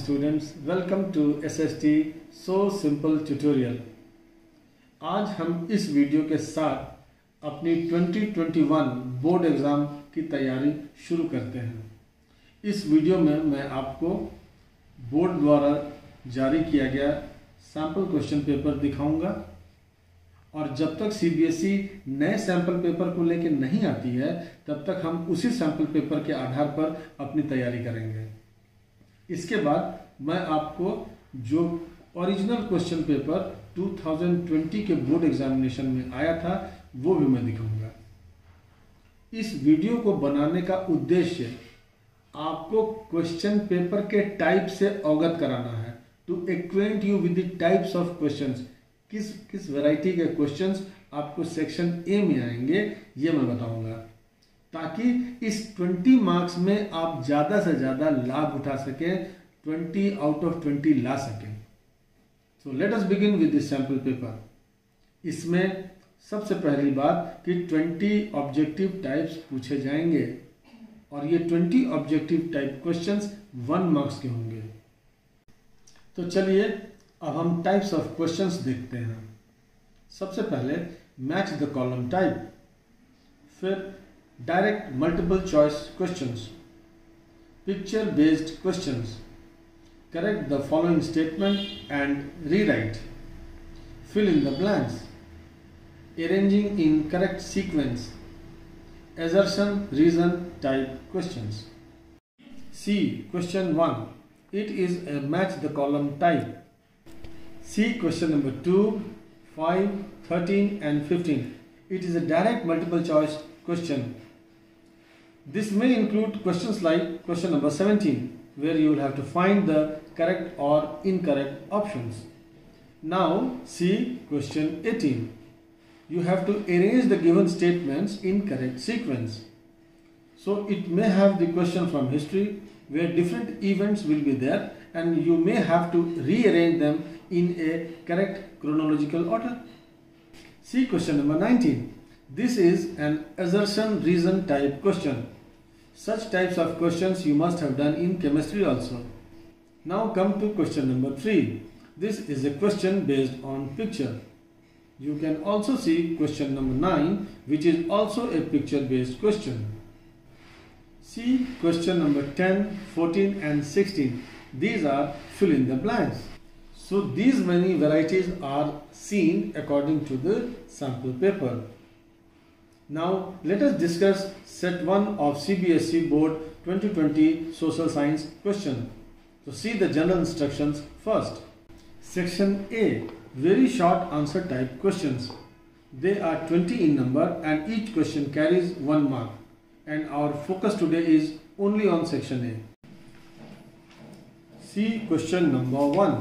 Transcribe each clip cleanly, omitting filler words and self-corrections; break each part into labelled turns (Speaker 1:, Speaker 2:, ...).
Speaker 1: students, welcome to SST So Simple Tutorial। आज हम इस वीडियो के साथ अपनी 2021 बोर्ड एग्ज़ाम की तैयारी शुरू करते हैं। इस वीडियो में मैं आपको बोर्ड द्वारा जारी किया गया सैम्पल क्वेश्चन पेपर दिखाऊंगा और जब तक CBSE नए सैम्पल पेपर को लेकर नहीं आती है तब तक हम उसी सैम्पल पेपर के आधार पर अपनी तैयारी करेंगे। इसके बाद मैं आपको जो ओरिजिनल क्वेश्चन पेपर 2020 के बोर्ड एग्जामिनेशन में आया था वो भी मैं दिखाऊंगा। इस वीडियो को बनाने का उद्देश्य आपको क्वेश्चन पेपर के टाइप से अवगत कराना है, to acquaint you with the types of questions. किस वैरायटी के क्वेश्चंस आपको सेक्शन ए में आएंगे ये मैं बताऊंगा, ताकि इस 20 मार्क्स में आप ज़्यादा से ज़्यादा लाभ उठा सकें, 20 आउट ऑफ 20 ला सकें। So let us begin with this sample paper. इसमें सबसे पहली बात कि 20 ऑब्जेक्टिव टाइप्स पूछे जाएंगे और ये 20 ऑब्जेक्टिव टाइप क्वेश्चंस 1 मार्क्स के होंगे। तो चलिए अब हम टाइप्स ऑफ क्वेश्चंस देखते हैं। सबसे पहले मैच द कॉलम टाइप, फिर direct multiple choice questions, picture based questions, correct the following statement and rewrite, fill in the blanks, arranging in correct sequence, assertion reason type questions। C question 1, it is a match the column type। C question number 2, 5, 13 and 15, it is a direct multiple choice question। This may include questions like question number 17 where you will have to find the correct or incorrect options। Now see question 18, you have to arrange the given statements in correct sequence। So it may have the question from history where different events will be there and you may have to rearrange them in a correct chronological order। See question number 19, this is an assertion reason type question। Such types of questions you must have done in chemistry also। Now come to question number 3, this is a question based on picture। You can also see question number 9 which is also a picture based question। See question number 10, 14 and 16, these are fill in the blanks। So these many varieties are seen according to the sample paper। Now let us discuss set 1 of CBSE board 2020 social science question। So see the general instructions first। Section A, very short answer type questions। They are 20 in number and each question carries 1 mark, and our focus today is only on section A। See question number 1,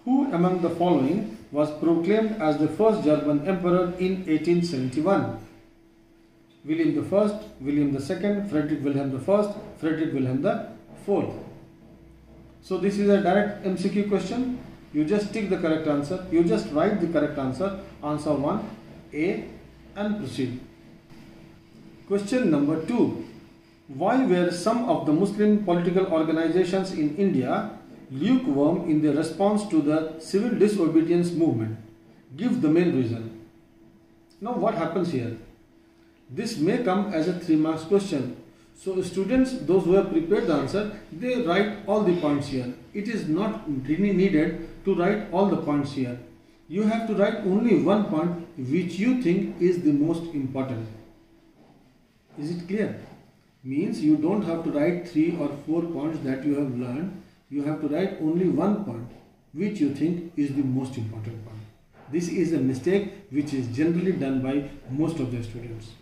Speaker 1: who among the following was proclaimed as the first German emperor in 1871? William I, William II, Frederick Wilhelm I, Frederick Wilhelm IV। So this is a direct MCQ question। You just tick the correct answer, you just write the correct answer, answer 1 A and proceed। Question number 2, why were some of the Muslim political organizations in India lukewarm in their response to the civil disobedience movement? Give the main reason। Now what happens here? This may come as a 3 marks question। So students, those who have prepared the answer, they write all the points here। It is not really needed to write all the points here। You have to write only one point which you think is the most important। Is it clear? Means you don't have to write 3 or 4 points that you have learned. You have to write only one point which you think is the most important point। This is a mistake which is generally done by most of the students।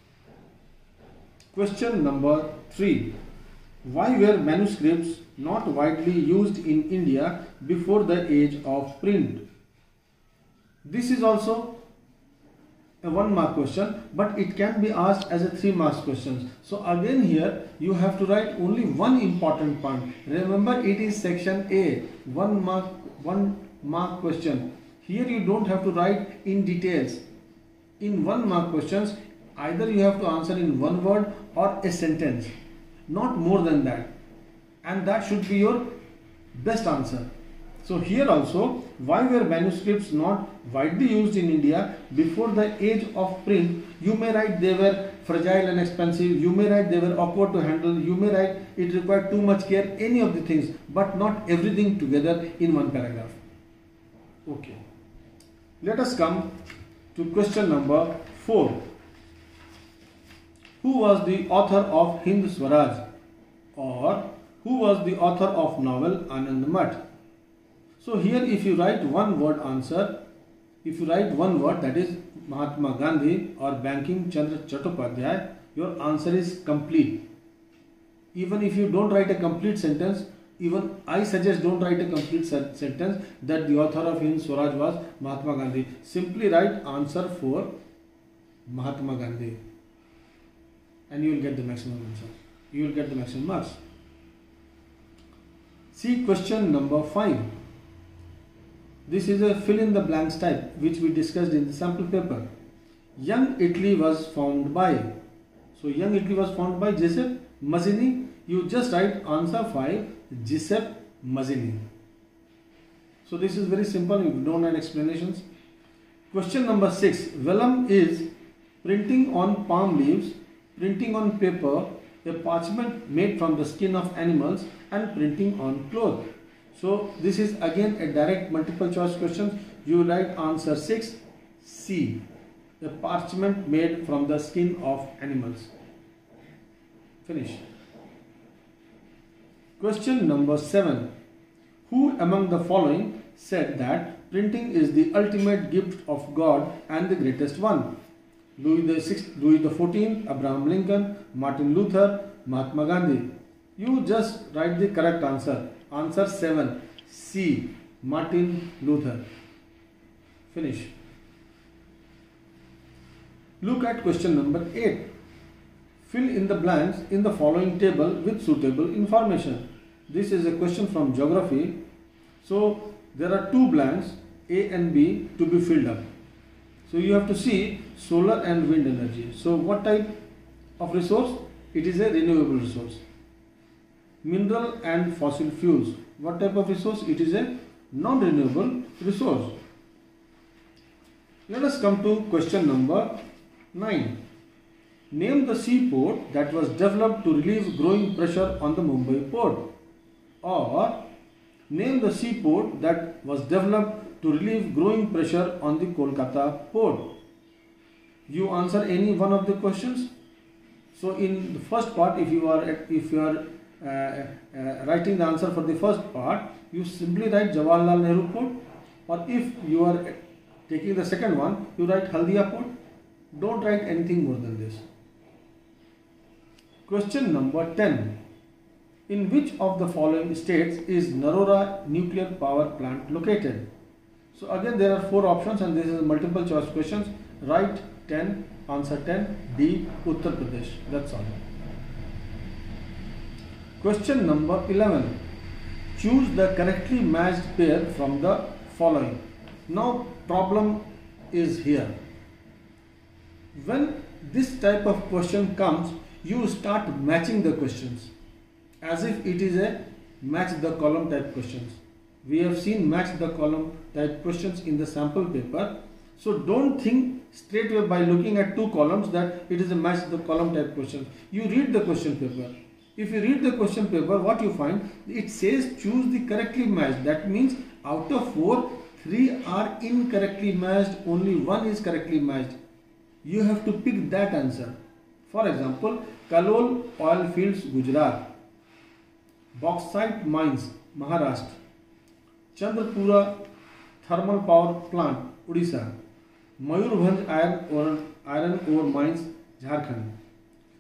Speaker 1: Question number 3, why were manuscripts not widely used in India before the age of print? This is also a 1 mark question, but it can be asked as a 3 marks question। So again here you have to write only one important point। Remember, it is section A, 1 mark question। Here you don't have to write in details। In 1 mark questions, either you have to answer in 1 word or a sentence, not more than that, and that should be your best answer. So here also, why were manuscripts not widely used in India before the age of print? You may write they were fragile and expensive, you may write they were awkward to handle, you may write it required too much care, any of the things, but not everything together in one paragraph. Okay. Let us come to question number 4. Who was the author of Hind Swaraj, or who was the author of novel Anand Math? So here if you write one word answer, if you write one word, that is Mahatma Gandhi or Bankim Chandra Chattopadhyay, your answer is complete. Even if you don't write a complete sentence, even I suggest don't write a complete sentence that the author of Hind Swaraj was Mahatma Gandhi. Simply write answer for Mahatma Gandhi and you will get the maximum answer. You will get the maximum marks. See question number 5. This is a fill in the blanks type which we discussed in the sample paper. Young Italy was found by. So Young Italy was found by Giuseppe Mazzini. You just write answer 5, Giuseppe Mazzini. So this is very simple, you don't need explanations. Question number 6. Vellum is printing on palm leaves, printing on paper, a parchment made from the skin of animals, and printing on cloth. So this is again a direct multiple choice question. You write answer 6, C, a parchment made from the skin of animals. Finish. Question number 7. Who among the following said that printing is the ultimate gift of God and the greatest one? Louis XIV, Abraham Lincoln, Martin Luther, Mahatma Gandhi. You just write the correct answer. Answer 7, C, Martin Luther. Finish. Look at question number 8. Fill in the blanks in the following table with suitable information. This is a question from geography. So there are two blanks A and B to be filled up. So you have to see solar and wind energy. So what type of resource? It is a renewable resource. Mineral and fossil fuels. What type of resource? It is a non-renewable resource. Let us come to question number 9. Name the seaport that was developed to relieve growing pressure on the Mumbai port. Or name the seaport that was developed to relieve growing pressure on the Kolkata port. You answer any one of the questions. So in the first part, if you are writing the answer for the first part, you simply write Jawaharlal Nehru Port, or if you are taking the second one, you write Haldia Port. Don't write anything more than this. Question number 10. In which of the following states is Narora nuclear power plant located? So again there are 4 options and this is multiple choice questions. Write 10, answer 10, D, Uttar Pradesh. That's all. Question number 11. Choose the correctly matched pair from the following. Now problem is here. When this type of question comes, you start matching the questions as if it is a match the column type questions. We have seen match the column type questions in the sample paper. So don't think straight away by looking at 2 columns that it is a match the column type question. You read the question paper. If you read the question paper, what you find? It says choose the correctly matched. That means out of 4, 3 are incorrectly matched, only 1 is correctly matched. You have to pick that answer. For example, Kalol oil fields, Gujarat. Bauxite mines, Maharashtra. Chandrapura thermal power plant, Odisha. Mayurbhanj iron ore mines, Jharkhand.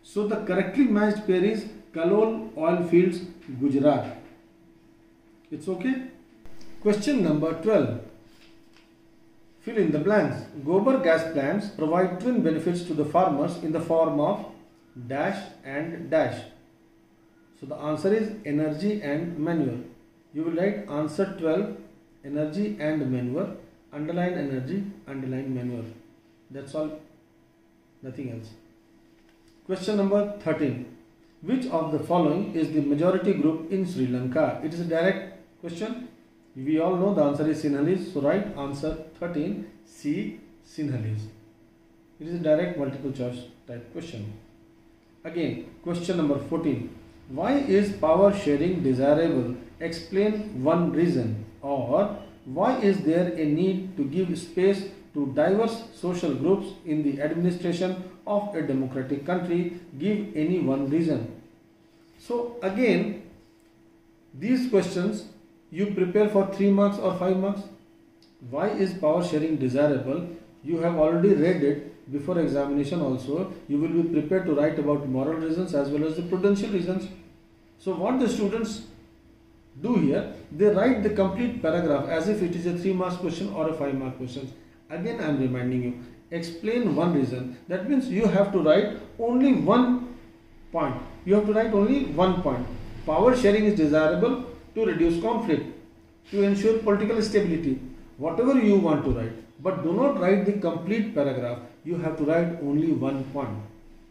Speaker 1: So the correctly matched pair is Kalol oil fields, Gujarat. It's okay. Question number 12. Fill in the blanks. Gobar gas plants provide twin benefits to the farmers in the form of dash and dash. So the answer is energy and manure. You will write answer 12, energy and manure, underline energy, underline manure. That's all, nothing else. Question number 13. Which of the following is the majority group in Sri Lanka? It is a direct question. We all know the answer is Sinhalese. So right answer 13, C, Sinhalese. It is a direct multiple choice type question. Again, question number 14. Why is power sharing desirable? Explain one reason. Or why is there a need to give space to diverse social groups in the administration of a democratic country? Give any one reason. So again, these questions you prepare for 3 marks or 5 marks. Why is power sharing desirable? You have already read it before examination also. You will be prepared to write about moral reasons as well as the prudential reasons. So what the students do here, they write the complete paragraph as if it is a 3 marks question or a 5 mark question. Again I am reminding you, explain one reason. That means you have to write only one point. You have to write only one point. Power sharing is desirable to reduce conflict, to ensure political stability. Whatever you want to write, but do not write the complete paragraph. You have to write only one point,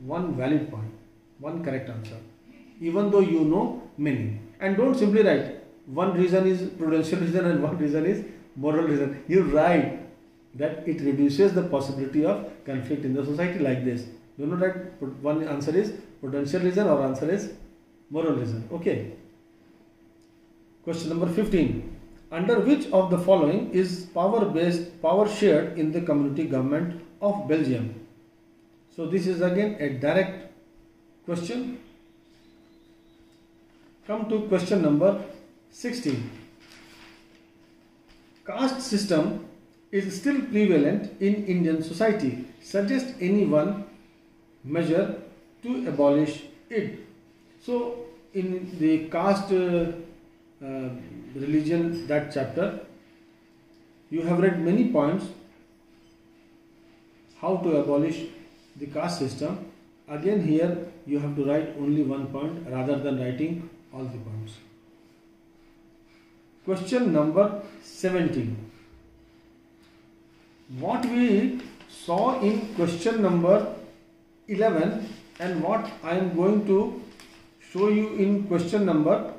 Speaker 1: one valid point, one correct answer, even though you know many. And don't simply write one reason is prudential reason and one reason is moral reason. You write that it reduces the possibility of conflict in the society like this. Do not write one answer is prudential reason or answer is moral reason. Okay. Question number 15. Under which of the following is power shared in the community government of Belgium? So this is again a direct question. Come to question number 16. Caste system is still prevalent in Indian society. Suggest any one measure to abolish it. So in the caste religion, that chapter, you have read many points how to abolish the caste system. Again here you have to write only one point rather than writing all the points. Question number 17. What we saw in question number 11 and what I am going to show you in question number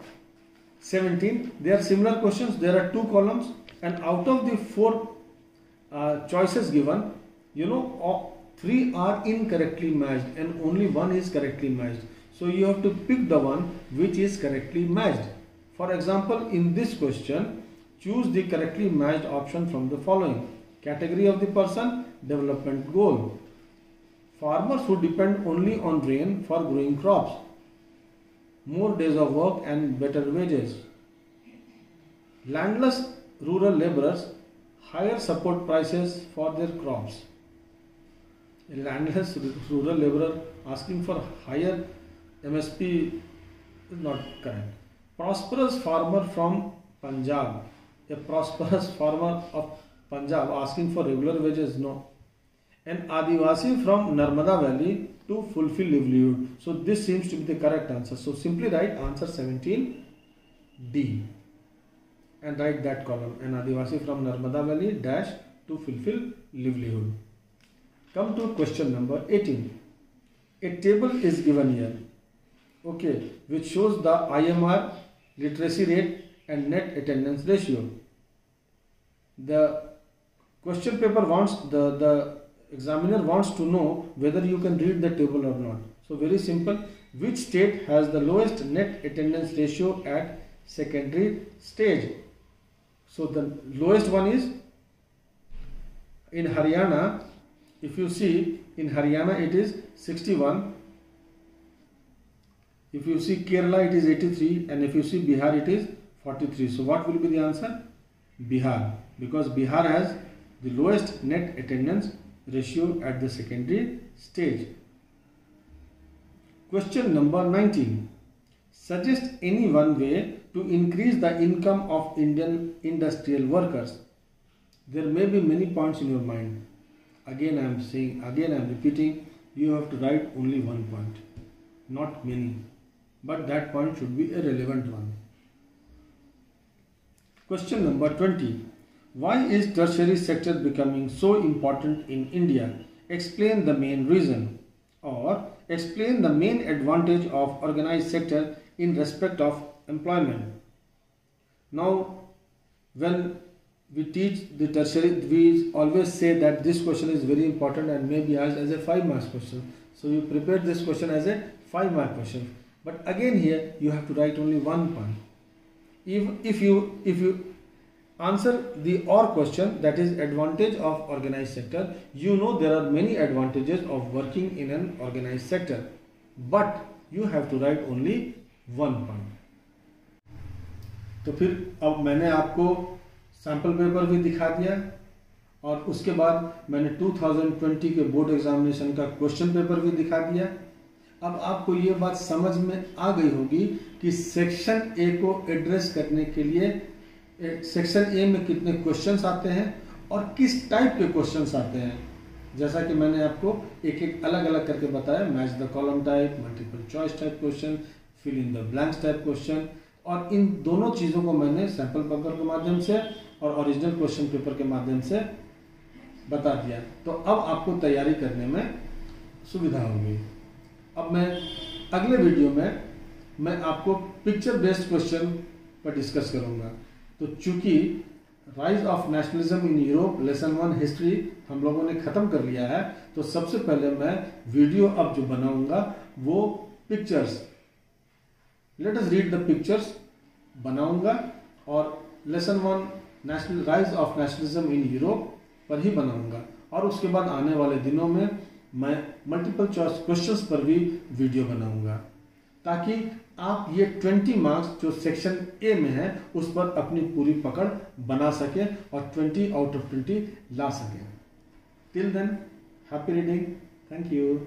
Speaker 1: 17, they are similar questions. There are 2 columns, and out of the 4 choices given, 3 are incorrectly matched and only 1 is correctly matched. So you have to pick the one which is correctly matched. For example, in this question, choose the correctly matched option from the following. Category of the person, development goal. Farmers who depend only on rain for growing crops. More days of work and better wages. Landless rural laborers, higher support prices for their crops. A landless rural laborer asking for higher MSP is not correct. Prosperous farmer from Punjab. A prosperous farmer of Punjab asking for regular wages, no. An Adivasi from Narmada Valley to fulfill livelihood. So this seems to be the correct answer. So simply write answer 17 D and write that column. An Adivasi from Narmada Valley dash to fulfill livelihood. Come to question number 18. A table is given here, okay, which shows the IMR, literacy rate and net attendance ratio. The question paper wants, the examiner wants to know whether you can read the table or not. So very simple. Which state has the lowest net attendance ratio at secondary stage? So the lowest one is in Haryana. If you see in Haryana it is 61. If you see Kerala it is 83, and if you see Bihar it is 43. So what will be the answer? Bihar, because Bihar has the lowest net attendance ratio at the secondary stage. Question number 19. Suggest any one way to increase the income of Indian industrial workers. There may be many points in your mind. Again I am repeating, you have to write only one point, not many, but that point should be a relevant one. Question number 20. Why is tertiary sector becoming so important in India? Explain the main reason. Or explain the main advantage of organized sector in respect of employment. Now, when we teach the tertiary, we always say that this question is very important and may be asked as a 5 marks question. So you prepare this question as a 5 mark question. But again here you have to write only one point. If you answer the or question, that is advantage of organized sector, you know there are many advantages of working in an organized sector, but you have to write only one point. तो फिर अब मैंने आपको sample paper भी दिखा दिया और उसके बाद मैंने 2020 के बोर्ड एग्जामिनेशन का क्वेश्चन पेपर भी दिखा दिया। अब आपको ये बात समझ में आ गई होगी कि सेक्शन ए को एड्रेस करने के लिए सेक्शन ए में कितने क्वेश्चंस आते हैं और किस टाइप के क्वेश्चंस आते हैं। जैसा कि मैंने आपको एक एक अलग अलग करके बताया, match the column type, multiple choice type question, fill in the blanks type question, और इन दोनों चीज़ों को मैंने सैम्पल पेपर के माध्यम से और ओरिजिनल क्वेश्चन पेपर के माध्यम से बता दिया। तो अब आपको तैयारी करने में सुविधा होगी। अब मैं अगले वीडियो में मैं आपको पिक्चर बेस्ड क्वेश्चन पर डिस्कस करूंगा। तो चूंकि rise of nationalism in Europe lesson 1 history हम लोगों ने खत्म कर लिया है, तो सबसे पहले मैं वीडियो अब जो बनाऊंगा वो pictures, let us read the pictures बनाऊंगा और lesson 1 national rise of nationalism in Europe पर ही बनाऊंगा। और उसके बाद आने वाले दिनों में मैं मल्टीपल चॉइस क्वेश्चंस पर भी वीडियो बनाऊंगा, ताकि आप ये 20 मार्क्स जो सेक्शन ए में है उस पर अपनी पूरी पकड़ बना सके और 20 आउट ऑफ 20 ला सके। Till then, happy reading, thank you.